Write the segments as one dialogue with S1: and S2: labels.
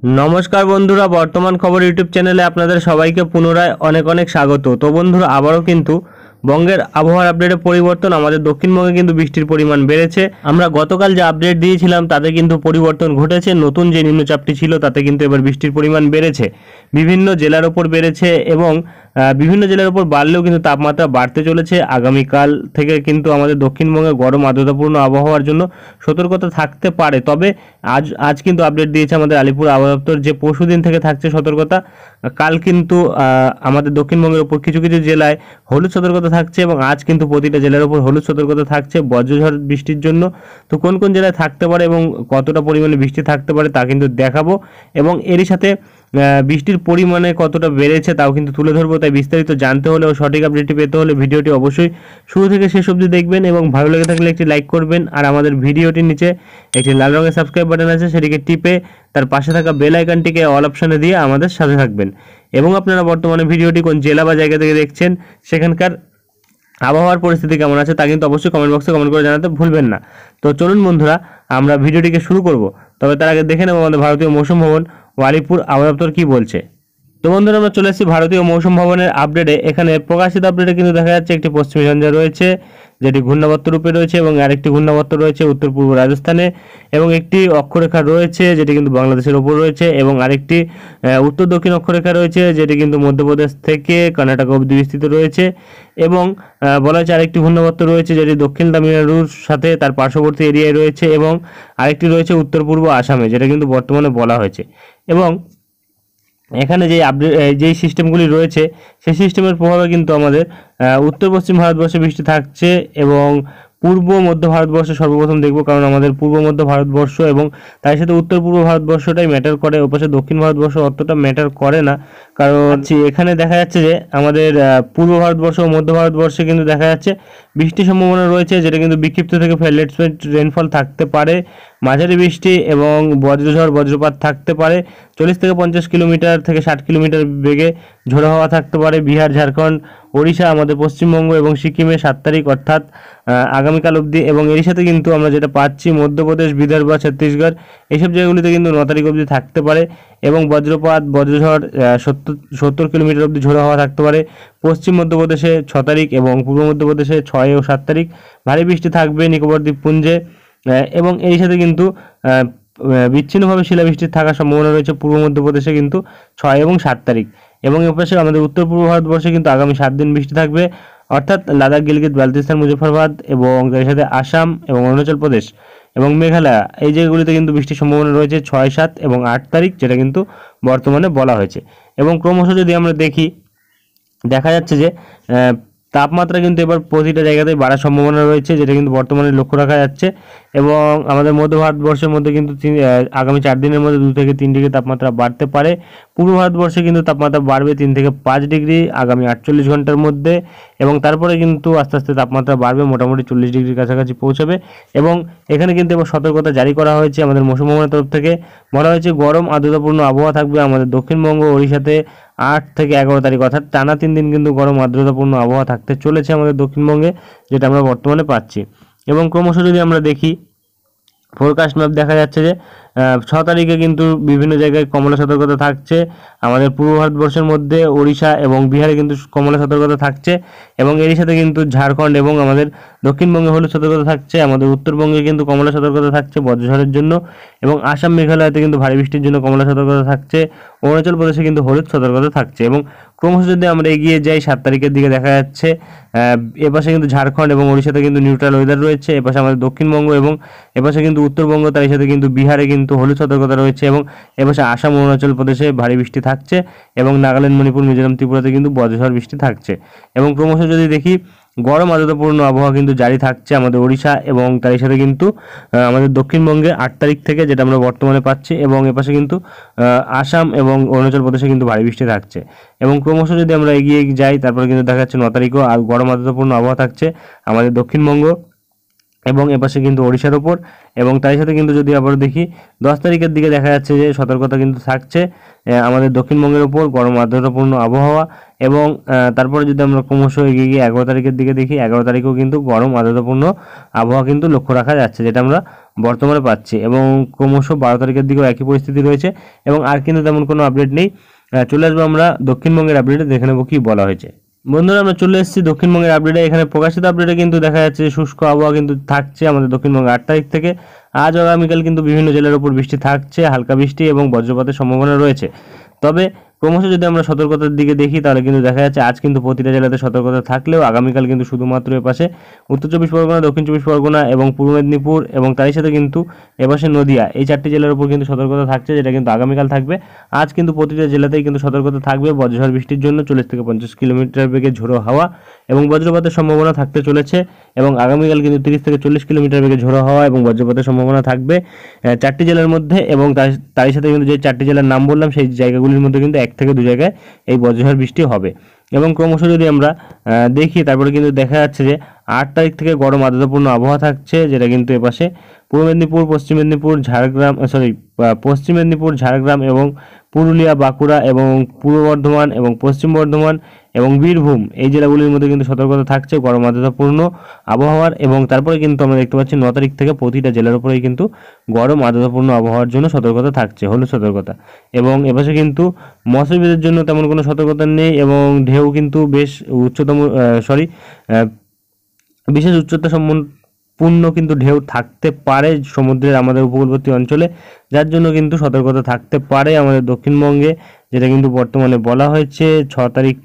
S1: नमस्कार बंधुरा बर्तमान खबर यूट्यूब चैनेले आपनादेर सबाइके पुनराय अनेक अनेक स्वागत। तो बंधुरा आबारो किन्तु बंगेर आबहावार आपडेटे परिवर्तन आमादेर दक्षिणबंगे किन्तु बृष्टिर परिमाण बेड़ेছে। আমরা গতকাল যে আপডেট দিয়েছিলাম তাতে কিন্তু পরিবর্তন ঘটেছে। নতুন যে নিম্নচাপটি ছিল তাতে কিন্তু এবার বৃষ্টির পরিমাণ বেড়েছে, বিভিন্ন জেলার উপর বেড়েছে এবং বিভিন্ন জেলার উপর বাড়লেও কিন্তু তাপমাত্রা বাড়তে চলেছে। আগামীকাল থেকে কিন্তু আমাদের দক্ষিণবঙ্গে গরম আর্দ্রতাপূর্ণ আবহাওয়ার জন্য সতর্কতা থাকতে পারে। তবে আজ কিন্তু আপডেট দিয়েছে আমাদের আলিপুর আবহাওয়া দপ্তর যে পরশুদিন থেকে থাকছে সতর্কতা। কাল কিন্তু আমাদের দক্ষিণবঙ্গের উপর কিছু কিছু জেলায় হলুদ সতর্কতা থাকছে এবং আজ কিন্তু প্রতিটা জেলার উপর হলুদ সতর্কতা থাকছে বজ্রঝড় বৃষ্টির জন্য। তো কোন কোন জেলায় থাকতে পারে এবং কতটা পরিমাণে বৃষ্টি থাকতে পারে তা কিন্তু দেখাবো এবং এরই সাথে বৃষ্টির পরিমাণে কতটা বেড়েছে তাও কিন্তু তুলে ধরবো। তাই বিস্তারিত জানতে হলে ও সঠিক আপডেটটি পেতে হলে ভিডিওটি অবশ্যই শুরু থেকে শেষ অবধি দেখবেন এবং ভালো লেগে থাকলে একটি লাইক করবেন আর আমাদের ভিডিওটির নিচে একটি লাল রঙের সাবস্ক্রাইব বাটন আছে সেটিকে টিপে তার পাশে থাকা বেল আইকনটিকে অল অপশনে দিয়ে আমাদের সাথে থাকবেন। এবং আপনারা বর্তমানে ভিডিওটি কোন জেলা বা জায়গা থেকে দেখছেন সেখানকার আবহাওয়ার পরিস্থিতি কেমন আছে তা কিন্তু অবশ্যই কমেন্ট বক্সে কমেন্ট করে জানাতে ভুলবেন না। তো চলুন বন্ধুরা আমরা ভিডিওটিকে শুরু করব, তবে তার আগে দেখে নেব আমাদের ভারতীয় মৌসুম ভবন ও আলিপুর আবহাওয়া দপ্তর কী বলছে। তো বন্ধুরা আমরা চলে এসেছি ভারতীয় মৌসুম ভবনের আপডেটে। এখানে প্রকাশিত আপডেটে কিন্তু দেখা যাচ্ছে একটি পশ্চিমী ঝঞ্ঝা রয়েছে যেটি ঘূর্ণাবর্ত রূপে রয়েছে এবং আরেকটি ঘূর্ণাবর্ত রয়েছে উত্তর পূর্ব রাজস্থানে এবং একটি অক্ষরেখা রয়েছে যেটি কিন্তু বাংলাদেশের ওপর রয়েছে এবং আরেকটি উত্তর দক্ষিণ অক্ষরেখা রয়েছে যেটি কিন্তু মধ্যপ্রদেশ থেকে কর্ণাটক অবধি বিস্তৃত রয়েছে এবং বলা হচ্ছে আরেকটি ঘূর্ণাবর্ত রয়েছে যেটি দক্ষিণ তামিলনাড়ুর সাথে তার পার্শ্ববর্তী এরিয়ায় রয়েছে এবং আরেকটি রয়েছে উত্তর পূর্ব আসামে যেটা কিন্তু বর্তমানে বলা হয়েছে। এবং এখানে যে আপডেট যেই সিস্টেমগুলি রয়েছে সেই সিস্টেমের প্রভাবে কিন্তু আমাদের উত্তর পশ্চিম ভারতবর্ষে বৃষ্টি থাকছে এবং পূর্ব মধ্য ভারতবর্ষে সর্বপ্রথম দেখব, কারণ আমাদের পূর্ব মধ্য ভারতবর্ষ এবং তার সাথে উত্তর পূর্ব ভারতবর্ষটাই ম্যাটার করে, ওপাশে দক্ষিণ ভারতবর্ষ অতটা ম্যাটার করে না। কারণ এখানে দেখা যাচ্ছে যে আমাদের পূর্ব ভারতবর্ষ ও মধ্য ভারতবর্ষে কিন্তু দেখা যাচ্ছে বৃষ্টির সম্ভাবনা রয়েছে যেটা কিন্তু বিক্ষিপ্ত থেকে লেট রেনফল থাকতে পারে, মাঝারি বৃষ্টি এবং বজ্রঝড় বজ্রপাত থাকতে পারে, 40 থেকে 50 কিলোমিটার থেকে 60 কিলোমিটার বেগে ঝোড়ো হাওয়া থাকতে পারে বিহার, ঝাড়খণ্ড, ওড়িশা, আমাদের পশ্চিমবঙ্গ এবং সিকিমে 7 তারিখ অর্থাৎ আগামীকাল অবধি। এবং এর সাথে কিন্তু আমরা যেটা পাচ্ছি মধ্যপ্রদেশ, বিদর্ভ, ছত্তিশগড় এইসব জায়গাগুলিতে কিন্তু 9 তারিখ অবধি থাকতে পারে এবং বজ্রপাত বজ্রঝড় 70 কিলোমিটার অবধি ঝোড়ো হাওয়া থাকতে পারে। পশ্চিম মধ্যপ্রদেশে 6 তারিখ এবং পূর্ব মধ্যপ্রদেশে 6 ও 7 তারিখ ভারী বৃষ্টি থাকবে নিকোবর দ্বীপপুঞ্জে এবং এর সাথে কিন্তু বিচ্ছিন্নভাবে শিলাবৃষ্টির থাকার সম্ভাবনা রয়েছে পূর্ব মধ্যপ্রদেশে কিন্তু 6 এবং 7 তারিখ। এবং এর পাশে আমাদের উত্তর পূর্ব ভারতবর্ষে কিন্তু আগামী 7 দিন বৃষ্টি থাকবে, অর্থাৎ লাদাখ, গিলগিত, বালতিস্তান, মুজফ্ফরবাদ এবং তার সাথে আসাম এবং অরুণাচল প্রদেশ এবং মেঘালয় এই জায়গাগুলিতে কিন্তু বৃষ্টির সম্ভাবনা রয়েছে 6, 7 এবং 8 তারিখ যেটা কিন্তু বর্তমানে বলা হয়েছে। এবং ক্রমশ যদি আমরা দেখি দেখা যাচ্ছে যে তাপমাত্রা কিন্তু এবার প্রতিটা জায়গাতেই বাড়ার সম্ভাবনা রয়েছে যেটা কিন্তু বর্তমানে লক্ষ্য রাখা যাচ্ছে। এবং আমাদের মধ্য ভারতবর্ষের মধ্যে কিন্তু আগামী 4 দিনের মধ্যে 2 থেকে 3 ডিগ্রি তাপমাত্রা বাড়তে পারে। পূর্ব ভারতবর্ষে কিন্তু তাপমাত্রা বাড়বে 3 থেকে 5 ডিগ্রি আগামী 48 ঘন্টার মধ্যে এবং তারপরে কিন্তু আস্তে আস্তে তাপমাত্রা বাড়বে, মোটামুটি 40 ডিগ্রির কাছাকাছি পৌঁছাবে। এবং এখানে কিন্তু এবার সতর্কতা জারি করা হয়েছে আমাদের মৌসুম ভবনের তরফ থেকে। বলা হয়েছে গরম আর্দ্রতাপূর্ণ আবহাওয়া থাকবে আমাদের দক্ষিণবঙ্গ, ওড়িশাতে 8 থেকে 11 তারিখ অর্থাৎ টানা 3 দিন কিন্তু গরম আর্দ্রতাপূর্ণ আবহাওয়া থাকতে চলেছে আমাদের দক্ষিণবঙ্গে, যেটা আমরা বর্তমানে পাচ্ছি। এবং ক্রমশ যদি আমরা দেখি ফোরকাস্ট ম্যাপ দেখা যাচ্ছে যে 6 তারিখে কিন্তু বিভিন্ন জায়গায় কমলা সতর্কতা থাকছে আমাদের পূর্ব ভারতবর্ষের মধ্যে, ওড়িশা এবং বিহারে কিন্তু কমলা সতর্কতা থাকছে এবং এরই সাথে কিন্তু ঝাড়খণ্ড এবং আমাদের দক্ষিণবঙ্গে হলুদ সতর্কতা থাকছে, আমাদের উত্তরবঙ্গে কিন্তু কমলা সতর্কতা থাকছে বজ্রঝড়ের জন্য এবং আসাম, মেঘালয়তে কিন্তু ভারী বৃষ্টির জন্য কমলা সতর্কতা থাকছে, অরুণাচল প্রদেশে কিন্তু হলুদ সতর্কতা থাকছে। এবং ক্রমশ যদি আমরা এগিয়ে যাই 7 তারিখের দিকে দেখা যাচ্ছে এপাশে কিন্তু ঝাড়খণ্ড এবং ওড়িশাতে কিন্তু নিউট্রাল ওয়েদার রয়েছে, এপাশে আমাদের দক্ষিণবঙ্গ এবং এপাশে কিন্তু উত্তরবঙ্গ, তার সাথে কিন্তু বিহারে কিন্তু হলুদ সতর্কতা রয়েছে এবং এপাশে আসাম, অরুণাচল প্রদেশে ভারী বৃষ্টি থাকছে এবং নাগাল্যান্ড, মণিপুর, মিজোরাম, ত্রিপুরাতে কিন্তু বজ্রঝড় বৃষ্টি থাকছে। এবং ক্রমশ যদি দেখি গরম আর্দ্রতাপূর্ণ আবহাওয়া কিন্তু জারি থাকছে আমাদের ওড়িশা এবং তার সাথে কিন্তু আমাদের দক্ষিণবঙ্গে 8 তারিখ থেকে যেটা আমরা বর্তমানে পাচ্ছি এবং এপাশে কিন্তু আসাম এবং অরুণাচল প্রদেশে কিন্তু ভারী বৃষ্টি থাকছে। এবং ক্রমশ যদি আমরা এগিয়ে যাই তারপরে কিন্তু দেখা যাচ্ছে 9 তারিখও গরম আর্দ্রতাপূর্ণ আবহাওয়া থাকছে আমাদের দক্ষিণবঙ্গ এবং এপাশে কিন্তু ওড়িশার ওপর। এবং তার সাথে কিন্তু যদি আবার দেখি 10 তারিখের দিকে দেখা যাচ্ছে যে সতর্কতা কিন্তু থাকছে আমাদের দক্ষিণবঙ্গের ওপর গরম আর্দ্রতাপূর্ণ আবহাওয়া। এবং তারপরে যদি আমরা ক্রমশ এগিয়ে গিয়ে 11 তারিখের দিকে দেখি, 11 তারিখেও কিন্তু গরম আর্দ্রতাপূর্ণ আবহাওয়া কিন্তু লক্ষ্য রাখা যাচ্ছে, যেটা আমরা বর্তমানে পাচ্ছি। এবং ক্রমশ 12 তারিখের দিকেও একই পরিস্থিতি রয়েছে এবং আর কিন্তু তেমন কোনো আপডেট নেই। চলে আসবো আমরা দক্ষিণবঙ্গের আপডেটে, দেখে নেবো কী বলা হয়েছে। বন্ধুরা, আমরা চলে এসেছি দক্ষিণবঙ্গের আপডেটে। এখানে প্রকাশিত আপডেটে কিন্তু দেখা যাচ্ছে শুষ্ক আবহাওয়া কিন্তু থাকছে আমাদের দক্ষিণবঙ্গে 8 তারিখ থেকে। আজ আগামীকাল কিন্তু বিভিন্ন জেলার উপর বৃষ্টি থাকছে, হালকা বৃষ্টি এবং বজ্রপাতের সম্ভাবনা রয়েছে। তবে ক্রমশ যদি আমরা সতর্কতার দিকে দেখি তাহলে কিন্তু দেখা যাচ্ছে আজ কিন্তু প্রতিটা জেলাতে সতর্কতা থাকলেও আগামীকাল কিন্তু শুধুমাত্র এপাশে উত্তর চব্বিশ পরগনা, দক্ষিণ চব্বিশ পরগনা এবং পূর্ব মেদিনীপুর এবং তারই সাথে কিন্তু এপাশে নদিয়া, এই 4টি জেলার উপর কিন্তু সতর্কতা থাকছে, যেটা কিন্তু আগামীকাল থাকবে। আজ কিন্তু প্রতিটা জেলাতেই কিন্তু সতর্কতা থাকবে বজ্রঝড় বৃষ্টির জন্য 40 থেকে 50 কিলোমিটার বেগে ঝোড়ো হাওয়া এবং বজ্রপাতের সম্ভাবনা থাকতে চলেছে। এবং আগামীকাল কিন্তু 30 থেকে 40 কিলোমিটার বেগে ঝোড়ো হাওয়া এবং বজ্রপাতের সম্ভাবনা থাকবে 4টি জেলার মধ্যে। এবং তারই সাথে কিন্তু যে 4টি জেলার নাম বললাম সেই জায়গাগুলির মধ্যে কিন্তু 1 থেকে 2 জায়গায় এই বজ্রঝড় বৃষ্টি হবে। এবং ক্রমশ যদি আমরা দেখি তারপরে কিন্তু দেখা যাচ্ছে যে 8 তারিখ থেকে গরম আর্দ্রতাপূর্ণ আবহাওয়া থাকছে, যেটা কিন্তু এপাশে পূর্ব মেদিনীপুর, পশ্চিম মেদিনীপুর, পশ্চিম মেদিনীপুর, ঝাড়গ্রাম এবং পুরুলিয়া, বাঁকুড়া এবং পূর্ব বর্ধমান এবং পশ্চিম বর্ধমান এবং বীরভূম, এই জেলাগুলির মধ্যে কিন্তু সতর্কতা থাকছে গরম আর্দ্রতাপূর্ণ আবহাওয়ার। এবং তারপরে কিন্তু আমরা দেখতে পাচ্ছি 9 তারিখ থেকে প্রতিটা জেলার উপরেই কিন্তু গরম আর্দ্রতাপূর্ণ আবহাওয়ার জন্য সতর্কতা থাকছে, হলুদ সতর্কতা। এবং এপাশে কিন্তু মৎস্যজীবীদের জন্য তেমন কোনো সতর্কতা নেই এবং ঢেউ কিন্তু বেশ বিশেষ উচ্চতা সম্পূর্ণ কিন্তু ঢেউ থাকতে পারে সমুদ্রের আমাদের উপকূলবর্তী অঞ্চলে, যার জন্য কিন্তু সতর্কতা থাকতে পারে আমাদের দক্ষিণবঙ্গে, যেটা কিন্তু বর্তমানে বলা হয়েছে। 6 তারিখ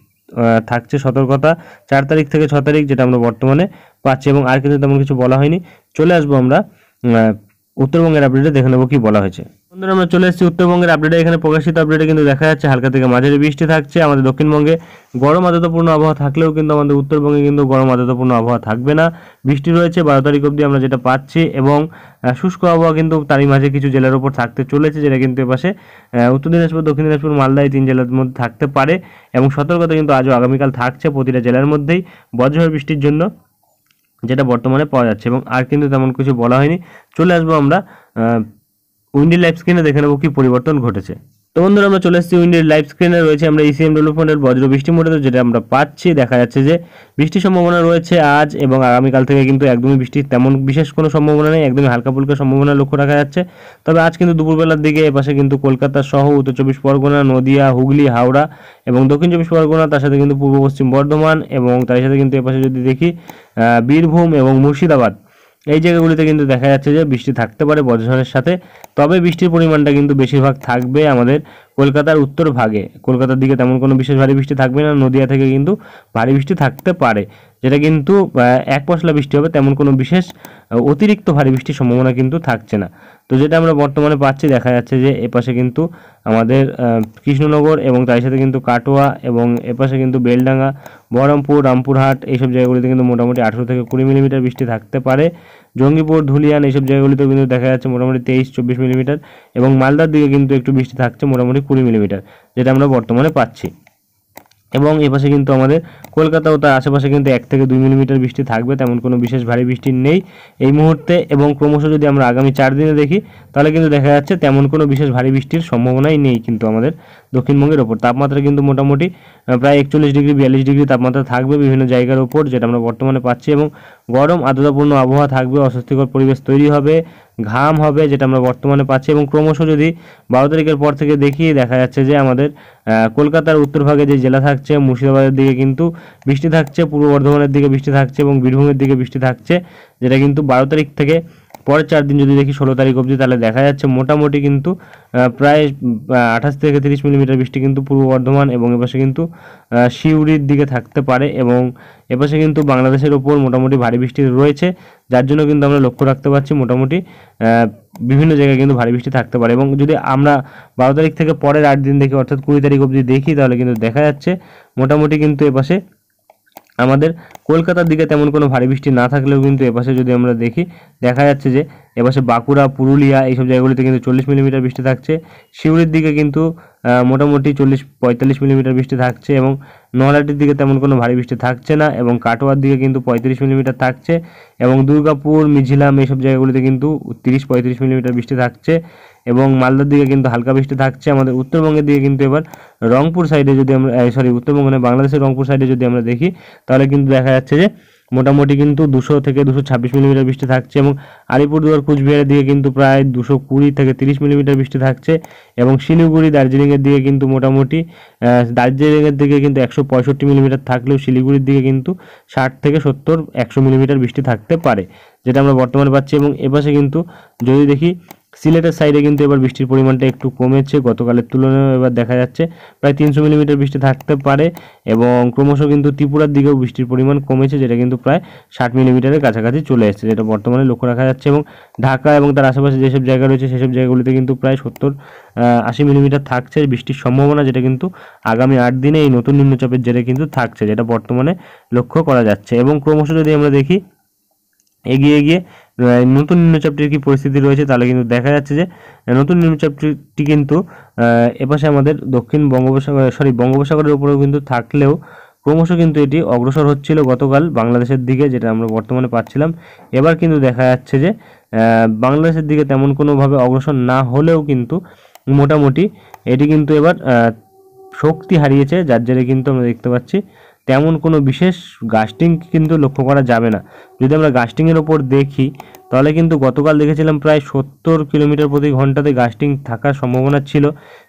S1: থাকছে সতর্কতা, 4 তারিখ থেকে 6 তারিখ, যেটা আমরা বর্তমানে পাচ্ছি। এবং আর কিন্তু তেমন কিছু বলা হয়নি। চলে আসবো আমরা উত্তরবঙ্গের আপডেটে, দেখে নেবো কি বলা হয়েছে। বন্ধুরা, আমরা চলে এসেছি উত্তরবঙ্গের আপডেটে। এখানে প্রকাশিত আপডেটে কিন্তু দেখা যাচ্ছে হালকা থেকে মাঝারি বৃষ্টি থাকছে আমাদের দক্ষিণবঙ্গে। গরম আর্দ্রতাপূর্ণ আবহাওয়া থাকলেও কিন্তু আমাদের উত্তরবঙ্গে কিন্তু গরম আর্দ্রতাপূর্ণ আবহাওয়া থাকবে না, বৃষ্টি রয়েছে 12 তারিখ অবধি আমরা যেটা পাচ্ছি। এবং শুষ্ক আবহাওয়া কিন্তু তারই মাঝে কিছু জেলার উপর থাকতে চলেছে, যেটা কিন্তু এপাশে উত্তর দিনাজপুর, দক্ষিণ দিনাজপুর, মালদা, এই 3 জেলার মধ্যে থাকতে পারে। এবং সতর্কতা কিন্তু আজও আগামীকাল থাকছে প্রতিটা জেলার মধ্যেই বজ্রঝড় বৃষ্টির জন্য, যেটা বর্তমানে পাওয়া যাচ্ছে। এবং আর কিন্তু তেমন কিছু বলা হয়নি। চলে আসবো আমরা উইন্ডি লাইভ স্ক্রিনে, দেখে নেবো কি পরিবর্তন ঘটেছে। তো বন্ধুরা, আমরা চলে এসেছি উইন্ডির লাইভ স্ক্রিনে। রয়েছে আমরা ইসিএম ডেভেলপমেন্টের বজ্র বৃষ্টি মোডে, যেটা আমরা পাচ্ছি। দেখা যাচ্ছে যে বৃষ্টির সম্ভাবনা রয়েছে আজ এবং আগামীকাল থেকে কিন্তু একদমই বৃষ্টির তেমন বিশেষ কোনো সম্ভাবনা নেই, একদমই হালকা ফুলকা সম্ভাবনা লক্ষ্য রাখা যাচ্ছে। তবে আজ কিন্তু দুপুরবেলার দিকে এপাশে কিন্তু কলকাতা সহ উত্তর চব্বিশ পরগনা, নদিয়া, হুগলি, হাওড়া এবং দক্ষিণ চব্বিশ পরগনা, তার সাথে কিন্তু পূর্ব পশ্চিম বর্ধমান এবং তার সাথে কিন্তু এপাশে যদি দেখি বীরভূম এবং মুর্শিদাবাদ, এই জায়গাগুলিতে কিন্তু দেখা যাচ্ছে যে বৃষ্টি থাকতে পারে বজ্রঝড়ের সাথে। তবে বৃষ্টির পরিমাণটা কিন্তু বেশিরভাগ থাকবে আমাদের কলকাতার উত্তর ভাগে, কলকাতার দিকে তেমন কোনো বিশেষ ভারী বৃষ্টি থাকবে না। নদিয়া থেকে কিন্তু ভারী বৃষ্টি থাকতে পারে, যেটা কিন্তু এক পশলা বৃষ্টি হবে, তেমন কোনো বিশেষ অতিরিক্ত ভারী বৃষ্টির সম্ভাবনা কিন্তু থাকছে না। তো যেটা আমরা বর্তমানে পাচ্ছি, দেখা যাচ্ছে যে এপাশে কিন্তু আমাদের কৃষ্ণনগর এবং তার সাথে কিন্তু কাটোয়া এবং এপাশে কিন্তু বেলডাঙ্গা, বহরমপুর, রামপুরহাট, এইসব জায়গাগুলিতে কিন্তু মোটামুটি 18 থেকে 20 মিলিমিটার বৃষ্টি থাকতে পারে। জঙ্গিপুর, ধুলিয়ান, এইসব জায়গাগুলিতেও কিন্তু দেখা যাচ্ছে মোটামুটি 23-24 মিলিমিটার। এবং মালদার দিকে কিন্তু একটু বৃষ্টি থাকছে মোটামুটি 20 মিলিমিটার, যেটা আমরা বর্তমানে পাচ্ছি। এবং এপাশে কিন্তু আমাদের কলকাতা ও তার আশেপাশে কিন্তু 1 থেকে 2 মিলিমিটার বৃষ্টি থাকবে, তেমন কোনো বিশেষ ভারী বৃষ্টি নেই এই মুহূর্তে। এবং ক্রমশ যদি আমরা আগামী 4 দিনে দেখি তাহলে কিন্তু দেখা যাচ্ছে তেমন কোনো বিশেষ ভারী বৃষ্টির সম্ভাবনাই নেই কিন্তু আমাদের দক্ষিণবঙ্গের ওপর। তাপমাত্রা কিন্তু মোটামুটি প্রায় 41 ডিগ্রি 42 ডিগ্রি তাপমাত্রা থাকবে বিভিন্ন জায়গার ওপর, যেটা আমরা বর্তমানে পাচ্ছি। এবং গরম আর্দ্রতাপূর্ণ আবহাওয়া থাকবে, অস্বস্তিকর পরিবেশ তৈরি হবে, ঘাম হবে, যেটা আমরা বর্তমানে পাচ্ছি। এবং ক্রমশ যদি 12 তারিখের পর থেকে দেখি দেখা যাচ্ছে যে আমাদের কলকাতার উত্তরভাগে যে জেলা থাকছে, মুর্শিদাবাদের দিকে কিন্তু বৃষ্টি থাকছে, পূর্ব বর্ধমানের দিকে বৃষ্টি থাকছে এবং বীরভূমের দিকে বৃষ্টি থাকছে, যেটা কিন্তু 12 তারিখ থেকে পরের 4 দিন যদি দেখি 16 তারিখ অবধি, তাহলে দেখা যাচ্ছে মোটামুটি কিন্তু প্রায় 28 থেকে 30 মিলিমিটার বৃষ্টি কিন্তু পূর্ব বর্ধমান এবং এপাশে কিন্তু সিউড়ির দিকে থাকতে পারে। এবং এপাশে কিন্তু বাংলাদেশের ওপর মোটামুটি ভারী বৃষ্টি রয়েছে, যার জন্য কিন্তু আমরা লক্ষ্য রাখতে পারছি মোটামুটি বিভিন্ন জায়গায় কিন্তু ভারী বৃষ্টি থাকতে পারে। এবং যদি আমরা 12 তারিখ থেকে পরের 8 দিন দেখি, অর্থাৎ 20 তারিখ অবধি দেখি, তাহলে কিন্তু দেখা যাচ্ছে মোটামুটি কিন্তু এপাশে আমাদের কলকাতার দিকে তেমন কোনো ভারী বৃষ্টি না থাকলেও কিন্তু এপাশে যদি আমরা দেখি দেখা যাচ্ছে যে এপাশে বাঁকুড়া, পুরুলিয়া এইসব জায়গাগুলিতে কিন্তু 40 মিলিমিটার বৃষ্টি থাকছে। সিউড়ির দিকে কিন্তু মোটামুটি 40-45 মিলিমিটার বৃষ্টি থাকছে এবং নলহাটির দিকে তেমন কোনো ভারী বৃষ্টি থাকছে না এবং কাটোয়ার দিকে কিন্তু 35 মিলিমিটার থাকছে এবং দুর্গাপুর, মিঝিলাম এইসব জায়গাগুলিতে কিন্তু 30-35 মিলিমিটার বৃষ্টি থাকছে এবং মালদার দিকে কিন্তু হালকা বৃষ্টি থাকছে। আমাদের উত্তরবঙ্গের দিকে কিন্তু এবার রংপুর সাইডে যদি আমরা উত্তরবঙ্গ নয় বাংলাদেশের রংপুর সাইডে যদি আমরা দেখি তাহলে কিন্তু দেখা যাচ্ছে যে মোটামুটি কিন্তু 200 থেকে 226 মিলিমিটার বৃষ্টি থাকছে এবং আলিপুরদুয়ার, কুচবিহারের দিকে কিন্তু প্রায় 220 থেকে 30 মিলিমিটার বৃষ্টি থাকছে এবং শিলিগুড়ি, দার্জিলিংয়ের দিকে কিন্তু মোটামুটি দার্জিলিংয়ের দিকে কিন্তু 165 মিলিমিটার থাকলেও শিলিগুড়ির দিকে কিন্তু 60 থেকে 70-100 মিলিমিটার বৃষ্টি থাকতে পারে, যেটা আমরা বর্তমানে পাচ্ছি। এবং এপাশে কিন্তু যদি দেখি সিলেটের সাইডে কিন্তু এবার বৃষ্টির পরিমাণটা একটু কমেছে, গতকালের তুলনায় এবার দেখা যাচ্ছে প্রায় 300 মিলিমিটার বৃষ্টি থাকতে পারে এবং ক্রমশ কিন্তু ত্রিপুরার দিকেও বৃষ্টির পরিমাণ কমেছে, যেটা কিন্তু প্রায় 60 মিলিমিটারের কাছাকাছি চলে এসেছে, যেটা বর্তমানে লক্ষ্য রাখা যাচ্ছে। এবং ঢাকা এবং তার আশেপাশে যেসব জায়গা রয়েছে সেসব জায়গাগুলিতে কিন্তু প্রায় 70-80 মিলিমিটার থাকছে বৃষ্টির সম্ভাবনা, যেটা কিন্তু আগামী 8 দিনে এই নতুন নিম্নচাপের জেরে কিন্তু থাকছে, যেটা বর্তমানে লক্ষ্য করা যাচ্ছে। এবং ক্রমশ যদি আমরা দেখি এগিয়ে গিয়ে নতুন নিম্নচাপটির কি পরিস্থিতি রয়েছে তাহলে কিন্তু দেখা যাচ্ছে যে নতুন নিম্নচাপটি কিন্তু এপাশে আমাদের দক্ষিণ বঙ্গোপসাগরের উপরেও কিন্তু থাকলেও ক্রমশ কিন্তু এটি অগ্রসর হচ্ছিল গতকাল বাংলাদেশের দিকে, যেটা আমরা বর্তমানে পাচ্ছিলাম। এবার কিন্তু দেখা যাচ্ছে যে বাংলাদেশের দিকে তেমন কোনোভাবে অগ্রসর না হলেও কিন্তু মোটামুটি এটি কিন্তু এবার শক্তি হারিয়েছে, যার জেরে কিন্তু আমরা দেখতে পাচ্ছি তেমন কোনো বিশেষ গাস্টিং কিন্তু লক্ষ্য করা যাবে না। যদি আমরা গাস্টিংয়ের ওপর দেখি তাহলে কিন্তু গতকাল দেখেছিলাম প্রায় 70 কিলোমিটার প্রতি ঘন্টাতে গাস্টিং থাকার সম্ভাবনা ছিল,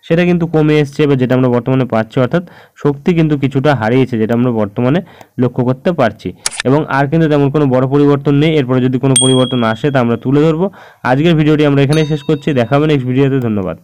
S1: সেটা কিন্তু কমে এসছে বা যেটা আমরা বর্তমানে পাচ্ছি, অর্থাৎ শক্তি কিন্তু কিছুটা হারিয়েছে, যেটা আমরা বর্তমানে লক্ষ্য করতে পারছি। এবং আর কিন্তু তেমন কোনো বড় পরিবর্তন নেই, এরপরে যদি কোনো পরিবর্তন আসে তা আমরা তুলে ধরবো। আজকের ভিডিওটি আমরা এখানেই শেষ করছি, দেখা হবে নেক্সট ভিডিওতে। ধন্যবাদ।